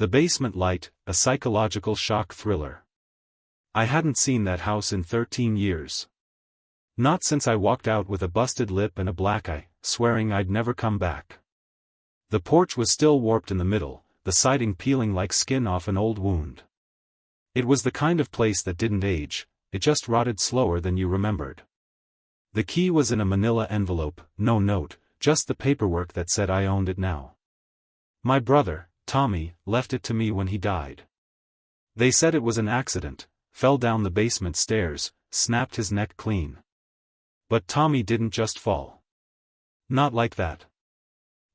The basement light, a psychological shock thriller. I hadn't seen that house in 13 years. Not since I walked out with a busted lip and a black eye, swearing I'd never come back. The porch was still warped in the middle, the siding peeling like skin off an old wound. It was the kind of place that didn't age, it just rotted slower than you remembered. The key was in a manila envelope, no note, just the paperwork that said I owned it now. My brother, Tommy, left it to me when he died. They said it was an accident, fell down the basement stairs, snapped his neck clean. But Tommy didn't just fall. Not like that.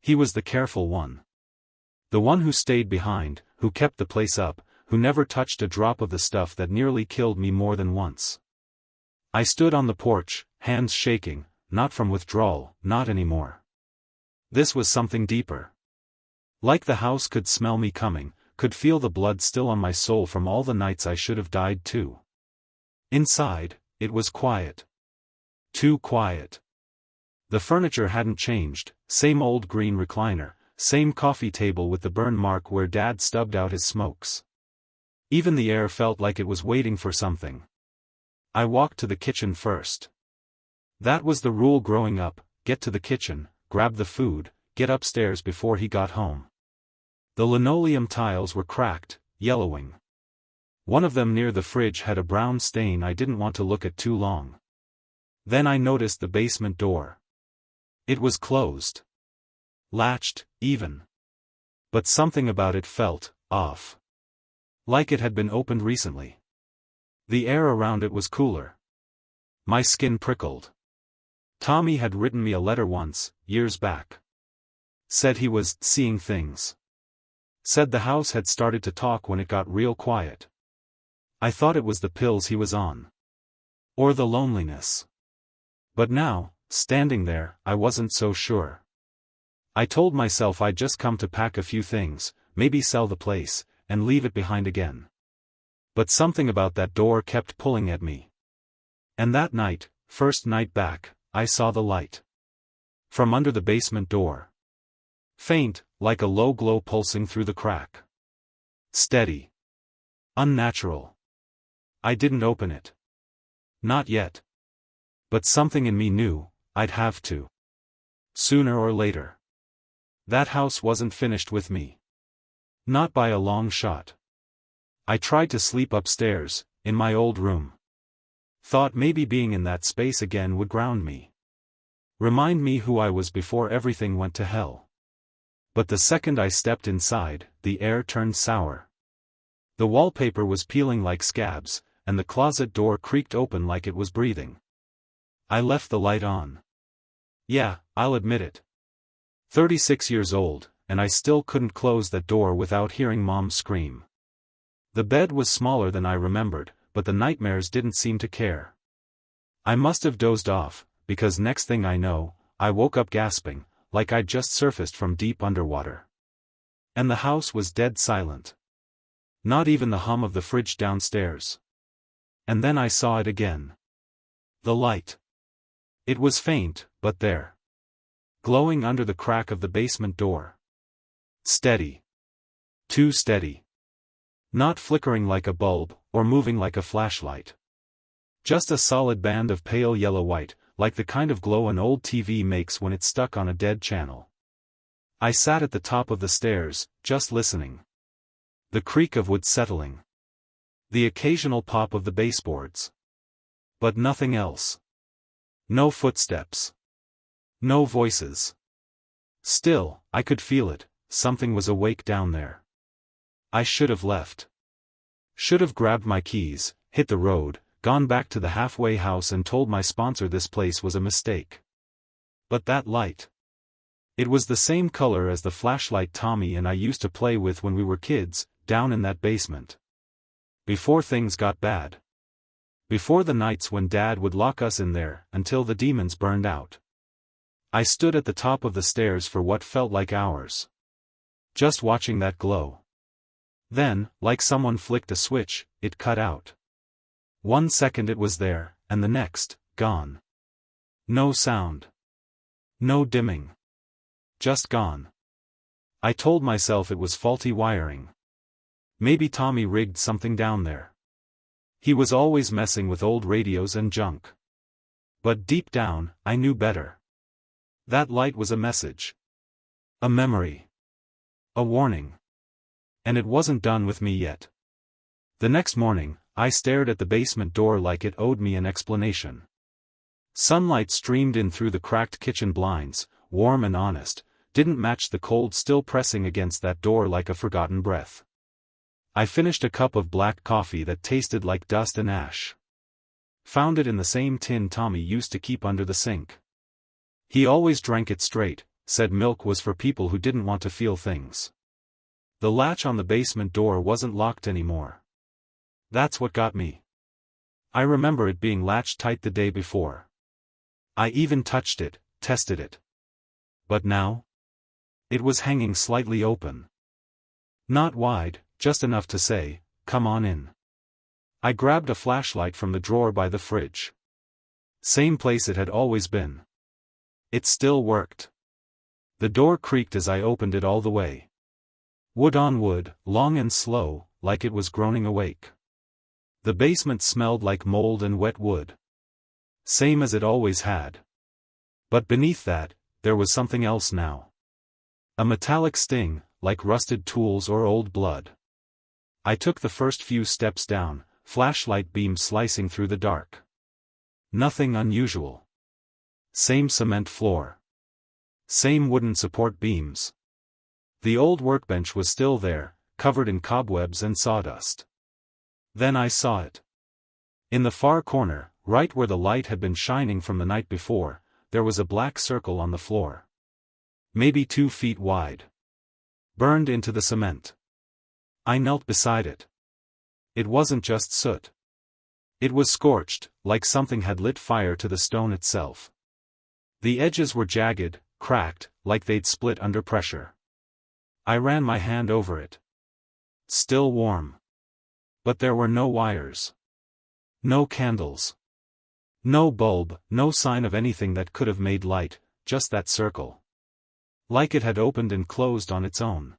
He was the careful one. The one who stayed behind, who kept the place up, who never touched a drop of the stuff that nearly killed me more than once. I stood on the porch, hands shaking, not from withdrawal, not anymore. This was something deeper. Like the house could smell me coming, could feel the blood still on my soul from all the nights I should have died too. Inside, it was quiet. Too quiet. The furniture hadn't changed, same old green recliner, same coffee table with the burn mark where Dad stubbed out his smokes. Even the air felt like it was waiting for something. I walked to the kitchen first. That was the rule growing up, get to the kitchen, grab the food, get upstairs before he got home. The linoleum tiles were cracked, yellowing. One of them near the fridge had a brown stain I didn't want to look at too long. Then I noticed the basement door. It was closed. Latched, even. But something about it felt off. Like it had been opened recently. The air around it was cooler. My skin prickled. Tommy had written me a letter once, years back. Said he was seeing things. Said the house had started to talk when it got real quiet. I thought it was the pills he was on. Or the loneliness. But now, standing there, I wasn't so sure. I told myself I'd just come to pack a few things, maybe sell the place, and leave it behind again. But something about that door kept pulling at me. And that night, first night back, I saw the light. From under the basement door. Faint, like a low glow pulsing through the crack. Steady. Unnatural. I didn't open it. Not yet. But something in me knew, I'd have to. Sooner or later. That house wasn't finished with me. Not by a long shot. I tried to sleep upstairs, in my old room. Thought maybe being in that space again would ground me. Remind me who I was before everything went to hell. But the second I stepped inside, the air turned sour. The wallpaper was peeling like scabs, and the closet door creaked open like it was breathing. I left the light on. Yeah, I'll admit it. 36 years old, and I still couldn't close that door without hearing Mom scream. The bed was smaller than I remembered, but the nightmares didn't seem to care. I must have dozed off, because next thing I know, I woke up gasping, like I'd just surfaced from deep underwater. And the house was dead silent. Not even the hum of the fridge downstairs. And then I saw it again. The light. It was faint, but there. Glowing under the crack of the basement door. Steady. Too steady. Not flickering like a bulb, or moving like a flashlight. Just a solid band of pale yellow-white, like the kind of glow an old TV makes when it's stuck on a dead channel. I sat at the top of the stairs, just listening. The creak of wood settling. The occasional pop of the baseboards. But nothing else. No footsteps. No voices. Still, I could feel it, something was awake down there. I should have left. Should have grabbed my keys, hit the road, gone back to the halfway house and told my sponsor this place was a mistake. But that light. It was the same color as the flashlight Tommy and I used to play with when we were kids, down in that basement. Before things got bad. Before the nights when Dad would lock us in there, until the demons burned out. I stood at the top of the stairs for what felt like hours. Just watching that glow. Then, like someone flicked a switch, it cut out. 1 second it was there, and the next, gone. No sound. No dimming. Just gone. I told myself it was faulty wiring. Maybe Tommy rigged something down there. He was always messing with old radios and junk. But deep down, I knew better. That light was a message. A memory. A warning. And it wasn't done with me yet. The next morning, I stared at the basement door like it owed me an explanation. Sunlight streamed in through the cracked kitchen blinds, warm and honest, didn't match the cold still pressing against that door like a forgotten breath. I finished a cup of black coffee that tasted like dust and ash. Found it in the same tin Tommy used to keep under the sink. He always drank it straight, said milk was for people who didn't want to feel things. The latch on the basement door wasn't locked anymore. That's what got me. I remember it being latched tight the day before. I even touched it, tested it. But now? It was hanging slightly open. Not wide, just enough to say, "Come on in." I grabbed a flashlight from the drawer by the fridge. Same place it had always been. It still worked. The door creaked as I opened it all the way. Wood on wood, long and slow, like it was groaning awake. The basement smelled like mold and wet wood. Same as it always had. But beneath that, there was something else now. A metallic sting, like rusted tools or old blood. I took the first few steps down, flashlight beam slicing through the dark. Nothing unusual. Same cement floor. Same wooden support beams. The old workbench was still there, covered in cobwebs and sawdust. Then I saw it. In the far corner, right where the light had been shining from the night before, there was a black circle on the floor. Maybe 2 feet wide. Burned into the cement. I knelt beside it. It wasn't just soot. It was scorched, like something had lit fire to the stone itself. The edges were jagged, cracked, like they'd split under pressure. I ran my hand over it. Still warm. But there were no wires. No candles. No bulb, no sign of anything that could have made light, just that circle. Like it had opened and closed on its own.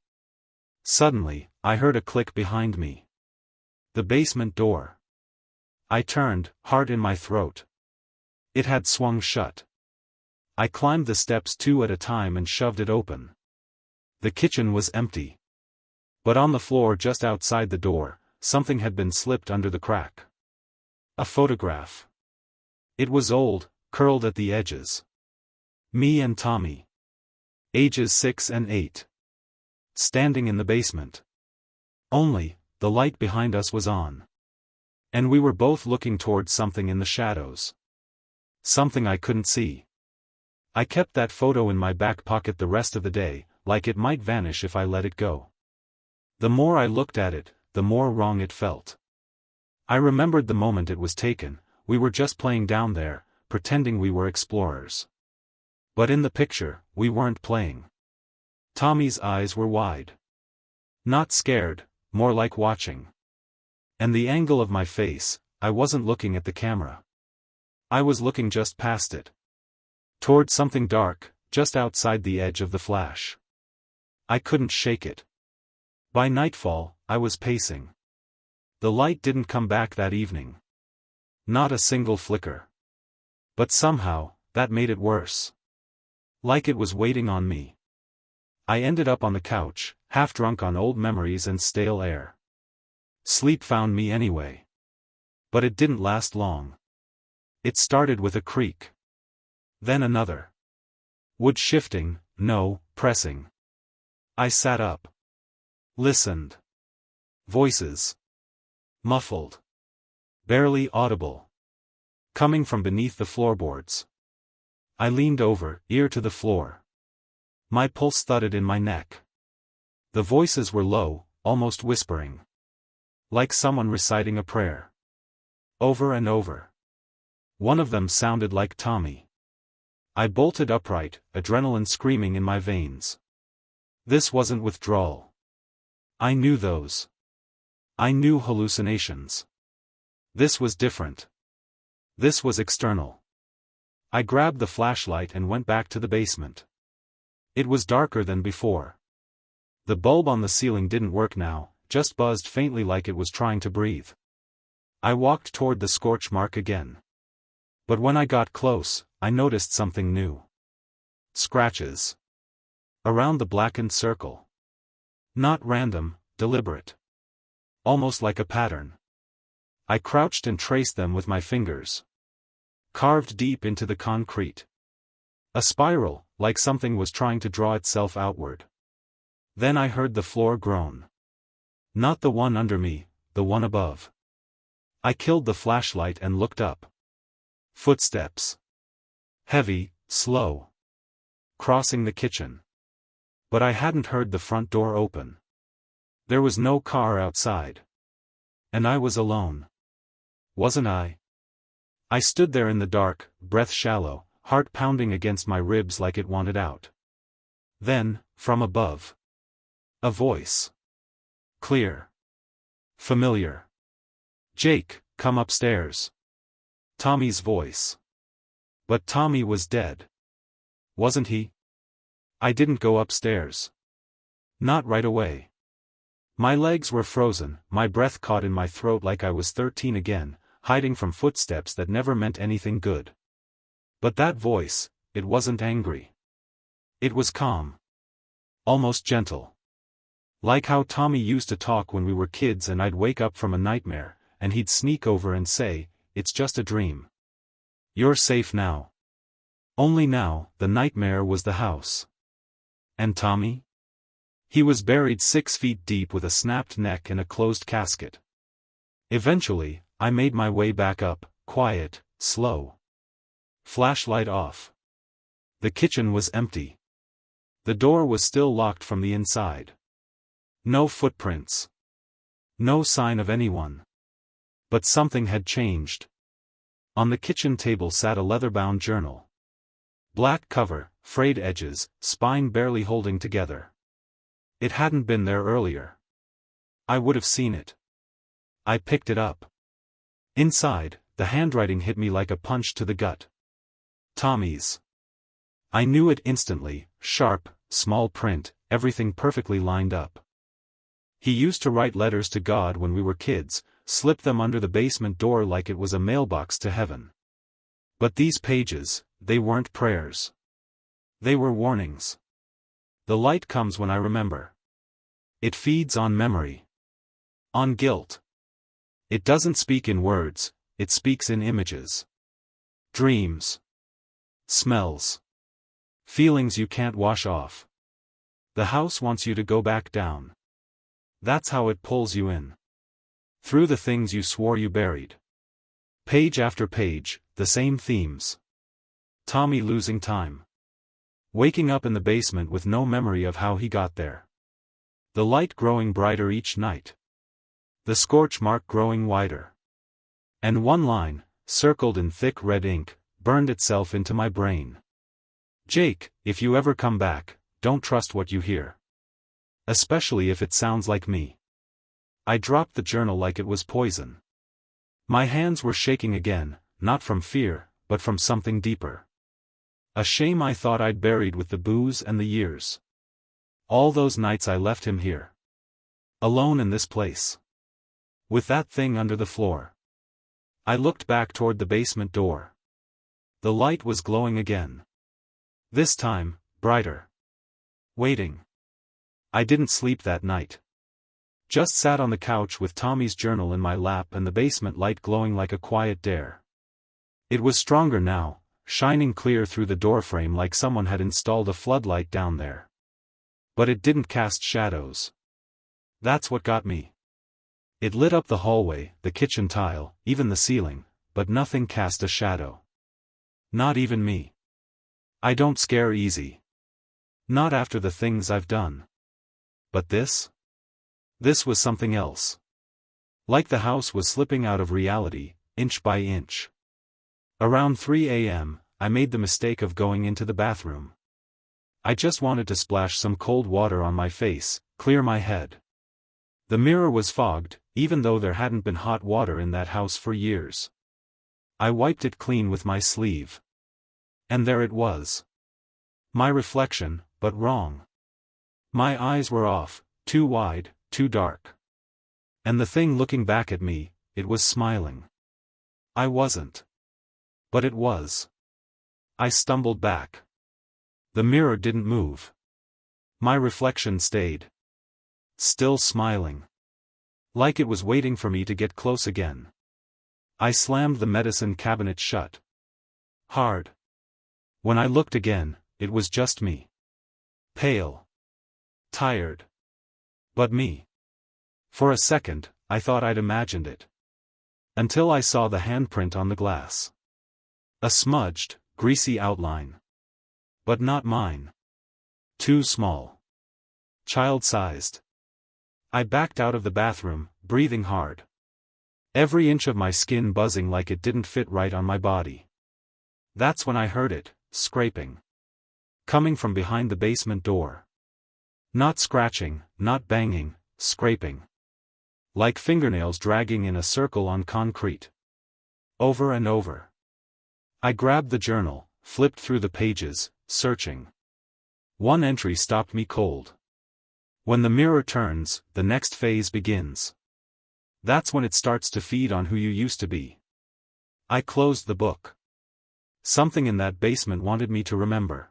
Suddenly, I heard a click behind me. The basement door. I turned, heart in my throat. It had swung shut. I climbed the steps 2 at a time and shoved it open. The kitchen was empty. But on the floor just outside the door, something had been slipped under the crack. A photograph. It was old, curled at the edges. Me and Tommy. Ages 6 and 8. Standing in the basement. Only, the light behind us was on. And we were both looking towards something in the shadows. Something I couldn't see. I kept that photo in my back pocket the rest of the day, like it might vanish if I let it go. The more I looked at it, the more wrong it felt. I remembered the moment it was taken. We were just playing down there, pretending we were explorers. But in the picture, we weren't playing. Tommy's eyes were wide. Not scared, more like watching. And the angle of my face, I wasn't looking at the camera. I was looking just past it. Toward something dark, just outside the edge of the flash. I couldn't shake it. By nightfall, I was pacing. The light didn't come back that evening. Not a single flicker. But somehow, that made it worse. Like it was waiting on me. I ended up on the couch, half drunk on old memories and stale air. Sleep found me anyway. But it didn't last long. It started with a creak. Then another. Wood shifting, no, pressing. I sat up. Listened. Voices. Muffled. Barely audible. Coming from beneath the floorboards. I leaned over, ear to the floor. My pulse thudded in my neck. The voices were low, almost whispering. Like someone reciting a prayer. Over and over. One of them sounded like Tommy. I bolted upright, adrenaline screaming in my veins. This wasn't withdrawal. I knew those. I knew hallucinations. This was different. This was external. I grabbed the flashlight and went back to the basement. It was darker than before. The bulb on the ceiling didn't work now, just buzzed faintly like it was trying to breathe. I walked toward the scorch mark again. But when I got close, I noticed something new. Scratches. Around the blackened circle. Not random, deliberate. Almost like a pattern. I crouched and traced them with my fingers. Carved deep into the concrete. A spiral, like something was trying to draw itself outward. Then I heard the floor groan. Not the one under me, the one above. I killed the flashlight and looked up. Footsteps. Heavy, slow. Crossing the kitchen. But I hadn't heard the front door open. There was no car outside. And I was alone. Wasn't I? I stood there in the dark, breath shallow, heart pounding against my ribs like it wanted out. Then, from above. A voice. Clear. Familiar. Jake, come upstairs. Tommy's voice. But Tommy was dead. Wasn't he? I didn't go upstairs. Not right away. My legs were frozen, my breath caught in my throat like I was 13 again, hiding from footsteps that never meant anything good. But that voice, it wasn't angry. It was calm. Almost gentle. Like how Tommy used to talk when we were kids and I'd wake up from a nightmare, and he'd sneak over and say, "It's just a dream. You're safe now." Only now, the nightmare was the house. And Tommy? He was buried 6 feet deep with a snapped neck and a closed casket. Eventually, I made my way back up, quiet, slow. Flashlight off. The kitchen was empty. The door was still locked from the inside. No footprints. No sign of anyone. But something had changed. On the kitchen table sat a leather-bound journal. Black cover, frayed edges, spine barely holding together. It hadn't been there earlier. I would have seen it. I picked it up. Inside, the handwriting hit me like a punch to the gut. Tommy's. I knew it instantly, sharp, small print, everything perfectly lined up. He used to write letters to God when we were kids, slip them under the basement door like it was a mailbox to heaven. But these pages, they weren't prayers. They were warnings. The light comes when I remember. It feeds on memory. On guilt. It doesn't speak in words, it speaks in images. Dreams. Smells. Feelings you can't wash off. The house wants you to go back down. That's how it pulls you in. Through the things you swore you buried. Page after page, the same themes. Tommy losing time. Waking up in the basement with no memory of how he got there. The light growing brighter each night. The scorch mark growing wider. And one line, circled in thick red ink, burned itself into my brain. Jake, if you ever come back, don't trust what you hear. Especially if it sounds like me. I dropped the journal like it was poison. My hands were shaking again, not from fear, but from something deeper. A shame I thought I'd buried with the booze and the years. All those nights I left him here. Alone in this place. With that thing under the floor. I looked back toward the basement door. The light was glowing again. This time, brighter. Waiting. I didn't sleep that night. Just sat on the couch with Tommy's journal in my lap and the basement light glowing like a quiet dare. It was stronger now, shining clear through the doorframe like someone had installed a floodlight down there. But it didn't cast shadows. That's what got me. It lit up the hallway, the kitchen tile, even the ceiling, but nothing cast a shadow. Not even me. I don't scare easy. Not after the things I've done. But this? This was something else. Like the house was slipping out of reality, inch by inch. Around 3 a.m., I made the mistake of going into the bathroom. I just wanted to splash some cold water on my face, clear my head. The mirror was fogged, even though there hadn't been hot water in that house for years. I wiped it clean with my sleeve. And there it was. My reflection, but wrong. My eyes were off, too wide, too dark. And the thing looking back at me, it was smiling. I wasn't. But it was. I stumbled back. The mirror didn't move. My reflection stayed. Still smiling. Like it was waiting for me to get close again. I slammed the medicine cabinet shut. Hard. When I looked again, it was just me. Pale. Tired. But me. For a second, I thought I'd imagined it. Until I saw the handprint on the glass. A smudged, greasy outline. But not mine. Too small. Child-sized. I backed out of the bathroom, breathing hard. Every inch of my skin buzzing like it didn't fit right on my body. That's when I heard it, scraping. Coming from behind the basement door. Not scratching, not banging, scraping. Like fingernails dragging in a circle on concrete. Over and over. I grabbed the journal, flipped through the pages, searching. One entry stopped me cold. When the mirror turns, the next phase begins. That's when it starts to feed on who you used to be. I closed the book. Something in that basement wanted me to remember.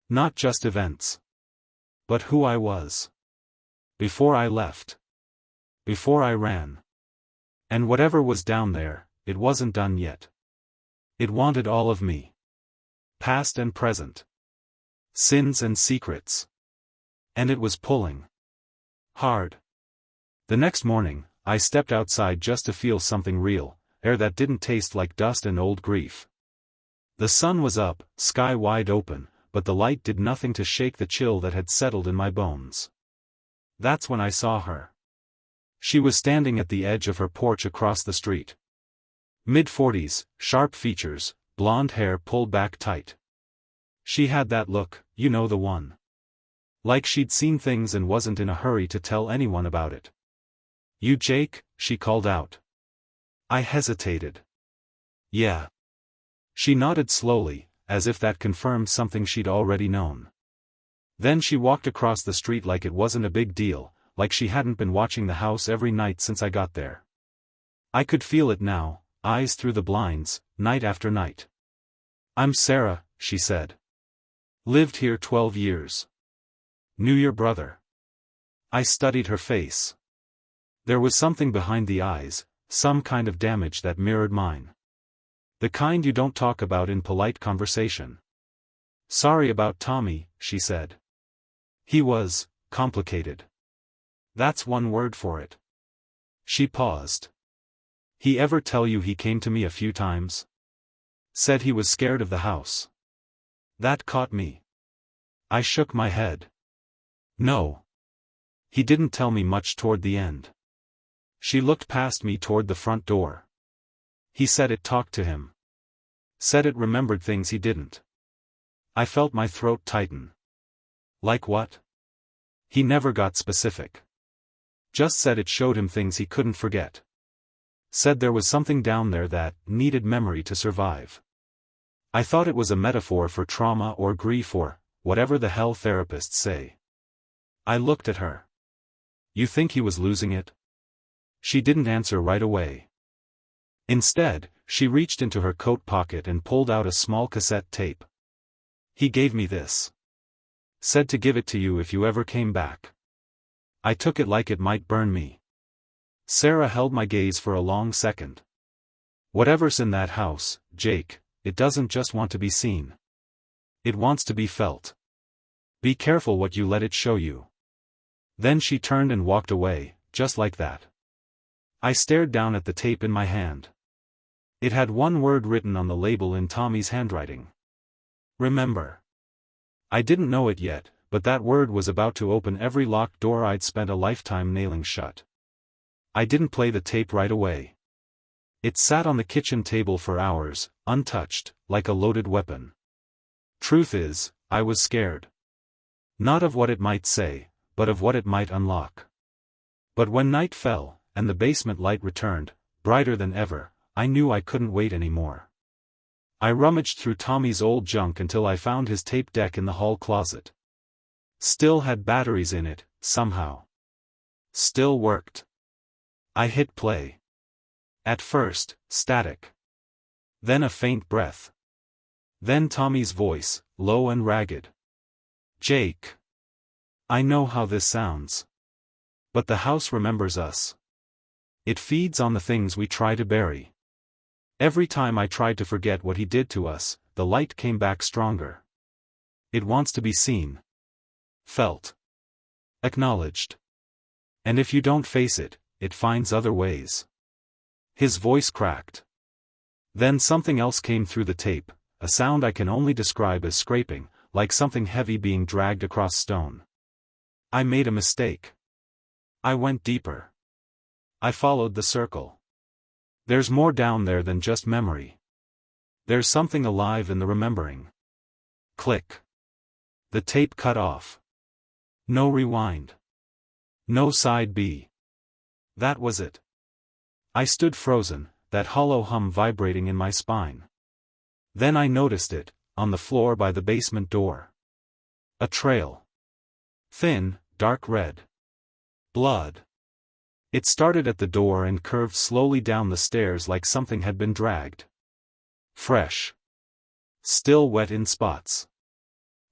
Not just events. But who I was. Before I left. Before I ran. And whatever was down there, it wasn't done yet. It wanted all of me. Past and present. Sins and secrets. And it was pulling. Hard. The next morning, I stepped outside just to feel something real, air that didn't taste like dust and old grief. The sun was up, sky wide open, but the light did nothing to shake the chill that had settled in my bones. That's when I saw her. She was standing at the edge of her porch across the street. Mid-40s, sharp features, blonde hair pulled back tight. She had that look, you know the one. Like she'd seen things and wasn't in a hurry to tell anyone about it. "You Jake?" she called out. I hesitated. "Yeah." She nodded slowly, as if that confirmed something she'd already known. Then she walked across the street like it wasn't a big deal, like she hadn't been watching the house every night since I got there. I could feel it now, eyes through the blinds, night after night. "I'm Sarah," she said. "Lived here 12 years. Knew your brother." I studied her face. There was something behind the eyes, some kind of damage that mirrored mine. The kind you don't talk about in polite conversation. "Sorry about Tommy," she said. "He was complicated. That's one word for it." She paused. "He ever tell you he came to me a few times? Said he was scared of the house." That caught me. I shook my head. "No. He didn't tell me much toward the end." She looked past me toward the front door. "He said it talked to him. Said it remembered things he didn't." I felt my throat tighten. "Like what?" "He never got specific. Just said it showed him things he couldn't forget. Said there was something down there that needed memory to survive." I thought it was a metaphor for trauma or grief or whatever the hell therapists say. I looked at her. "You think he was losing it?" She didn't answer right away. Instead, she reached into her coat pocket and pulled out a small cassette tape. "He gave me this. Said to give it to you if you ever came back." I took it like it might burn me. Sarah held my gaze for a long second. "Whatever's in that house, Jake, it doesn't just want to be seen. It wants to be felt. Be careful what you let it show you." Then she turned and walked away, just like that. I stared down at the tape in my hand. It had one word written on the label in Tommy's handwriting. Remember. I didn't know it yet, but that word was about to open every locked door I'd spent a lifetime nailing shut. I didn't play the tape right away. It sat on the kitchen table for hours, untouched, like a loaded weapon. Truth is, I was scared. Not of what it might say, but of what it might unlock. But when night fell, and the basement light returned, brighter than ever, I knew I couldn't wait anymore. I rummaged through Tommy's old junk until I found his tape deck in the hall closet. Still had batteries in it, somehow. Still worked. I hit play. At first, static. Then a faint breath. Then Tommy's voice, low and ragged. Jake. I know how this sounds. But the house remembers us. It feeds on the things we try to bury. Every time I tried to forget what he did to us, the light came back stronger. It wants to be seen. Felt. Acknowledged. And if you don't face it, it finds other ways. His voice cracked. Then something else came through the tape, a sound I can only describe as scraping, like something heavy being dragged across stone. I made a mistake. I went deeper. I followed the circle. There's more down there than just memory. There's something alive in the remembering. Click. The tape cut off. No rewind. No side B. That was it. I stood frozen, that hollow hum vibrating in my spine. Then I noticed it, on the floor by the basement door. A trail. Thin, dark red. Blood. It started at the door and curved slowly down the stairs like something had been dragged. Fresh. Still wet in spots.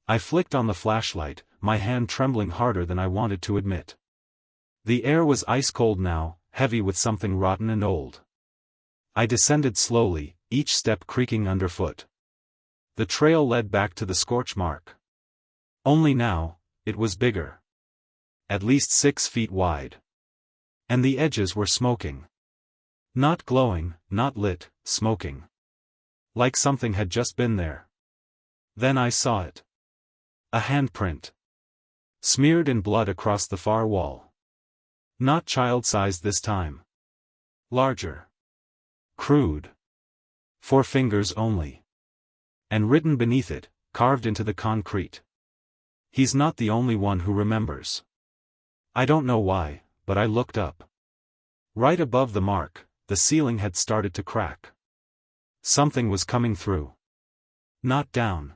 I flicked on the flashlight, my hand trembling harder than I wanted to admit. The air was ice cold now, heavy with something rotten and old. I descended slowly, each step creaking underfoot. The trail led back to the scorch mark. Only now, it was bigger. At least 6 feet wide. And the edges were smoking. Not glowing, not lit, smoking. Like something had just been there. Then I saw it. A handprint. Smeared in blood across the far wall. Not child-sized this time. Larger. Crude. 4 fingers only. And written beneath it, carved into the concrete. He's not the only one who remembers. I don't know why, but I looked up. Right above the mark, the ceiling had started to crack. Something was coming through. Not down.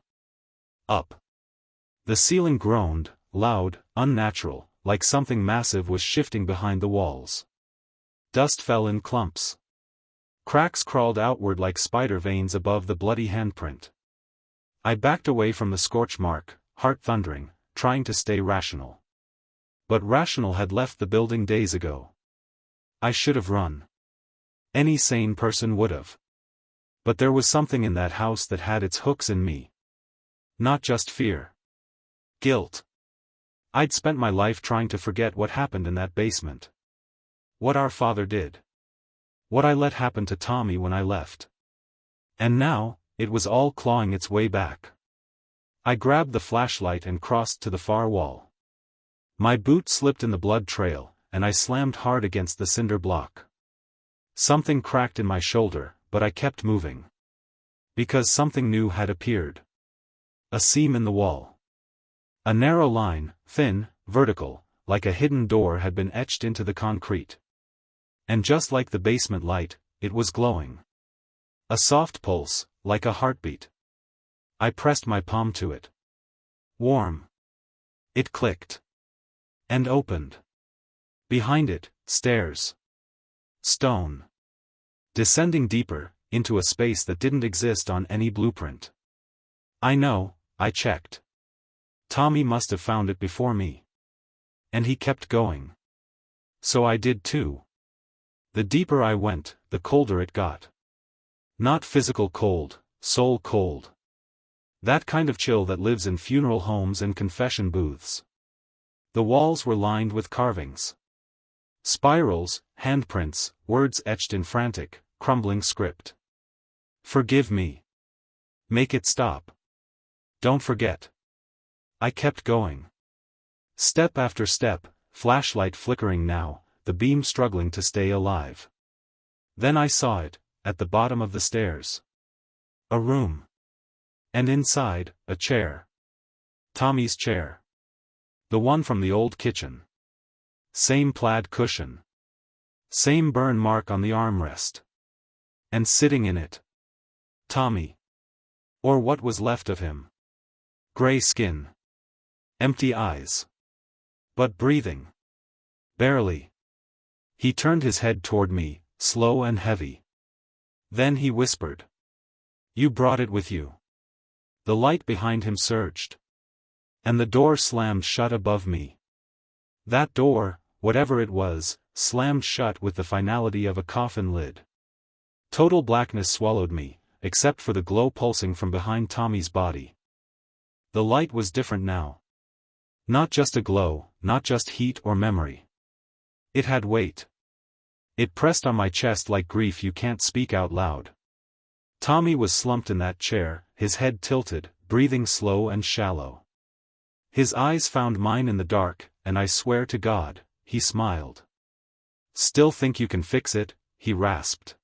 Up. The ceiling groaned, loud, unnatural, like something massive was shifting behind the walls. Dust fell in clumps. Cracks crawled outward like spider veins above the bloody handprint. I backed away from the scorch mark, heart thundering, trying to stay rational. But rational had left the building days ago. I should have run. Any sane person would have. But there was something in that house that had its hooks in me. Not just fear. Guilt. I'd spent my life trying to forget what happened in that basement. What our father did. What I let happen to Tommy when I left. And now, it was all clawing its way back. I grabbed the flashlight and crossed to the far wall. My boot slipped in the blood trail, and I slammed hard against the cinder block. Something cracked in my shoulder, but I kept moving. Because something new had appeared. A seam in the wall. A narrow line, thin, vertical, like a hidden door had been etched into the concrete. And just like the basement light, it was glowing. A soft pulse, like a heartbeat. I pressed my palm to it. Warm. It clicked. And opened. Behind it, stairs. Stone. Descending deeper, into a space that didn't exist on any blueprint. I know, I checked. Tommy must have found it before me. And he kept going. So I did too. The deeper I went, the colder it got. Not physical cold, soul cold. That kind of chill that lives in funeral homes and confession booths. The walls were lined with carvings. Spirals, handprints, words etched in frantic, crumbling script. Forgive me. Make it stop. Don't forget. I kept going. Step after step, flashlight flickering now, the beam struggling to stay alive. Then I saw it, at the bottom of the stairs. A room. And inside, a chair. Tommy's chair. The one from the old kitchen. Same plaid cushion. Same burn mark on the armrest. And sitting in it. Tommy. Or what was left of him. Gray skin. Empty eyes. But breathing. Barely. He turned his head toward me, slow and heavy. Then he whispered. You brought it with you. The light behind him surged. And the door slammed shut above me. That door, whatever it was, slammed shut with the finality of a coffin lid. Total blackness swallowed me, except for the glow pulsing from behind Tommy's body. The light was different now. Not just a glow, not just heat or memory. It had weight. It pressed on my chest like grief you can't speak out loud. Tommy was slumped in that chair, his head tilted, breathing slow and shallow. His eyes found mine in the dark, and I swear to God, he smiled. Still think you can fix it? He rasped.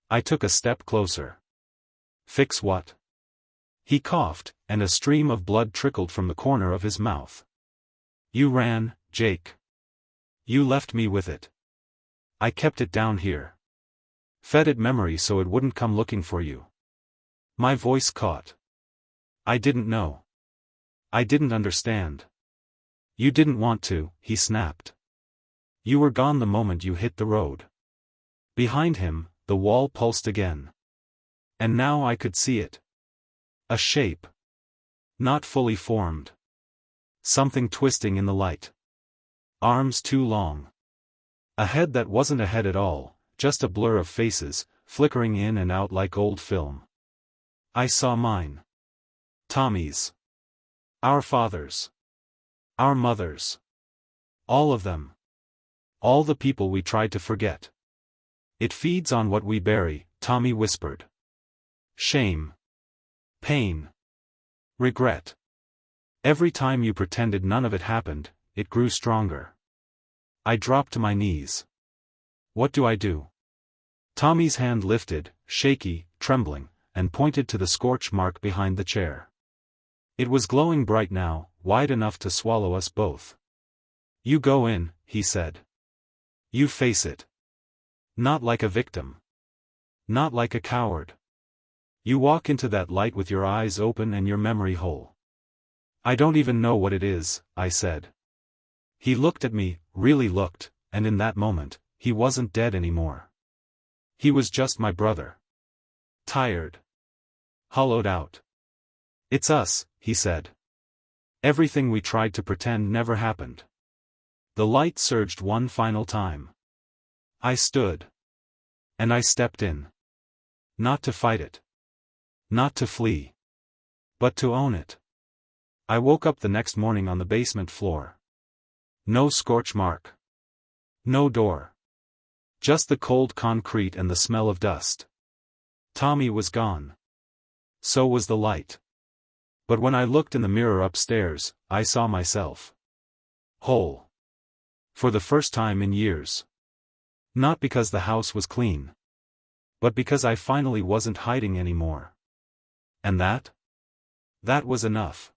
I took a step closer. Fix what? He coughed, and a stream of blood trickled from the corner of his mouth. You ran, Jake. You left me with it. I kept it down here. Fed it memory so it wouldn't come looking for you. My voice caught. I didn't know. I didn't understand. You didn't want to, he snapped. You were gone the moment you hit the road. Behind him, the wall pulsed again. And now I could see it. A shape. Not fully formed. Something twisting in the light. Arms too long. A head that wasn't a head at all, just a blur of faces, flickering in and out like old film. I saw mine. Tommy's. Our fathers. Our mothers. All of them. All the people we tried to forget. It feeds on what we bury, Tommy whispered. Shame. Pain. Regret. Every time you pretended none of it happened, it grew stronger. I dropped to my knees. What do I do? Tommy's hand lifted, shaky, trembling, and pointed to the scorch mark behind the chair. It was glowing bright now, wide enough to swallow us both. You go in, he said. You face it. Not like a victim. Not like a coward. You walk into that light with your eyes open and your memory whole. I don't even know what it is, I said. He looked at me, really looked, and in that moment, he wasn't dead anymore. He was just my brother. Tired. Hollowed out. It's us, he said. Everything we tried to pretend never happened. The light surged one final time. I stood. And I stepped in. Not to fight it. Not to flee. But to own it. I woke up the next morning on the basement floor. No scorch mark. No door. Just the cold concrete and the smell of dust. Tommy was gone. So was the light. But when I looked in the mirror upstairs, I saw myself. Whole. For the first time in years. Not because the house was clean. But because I finally wasn't hiding anymore. And that? That was enough.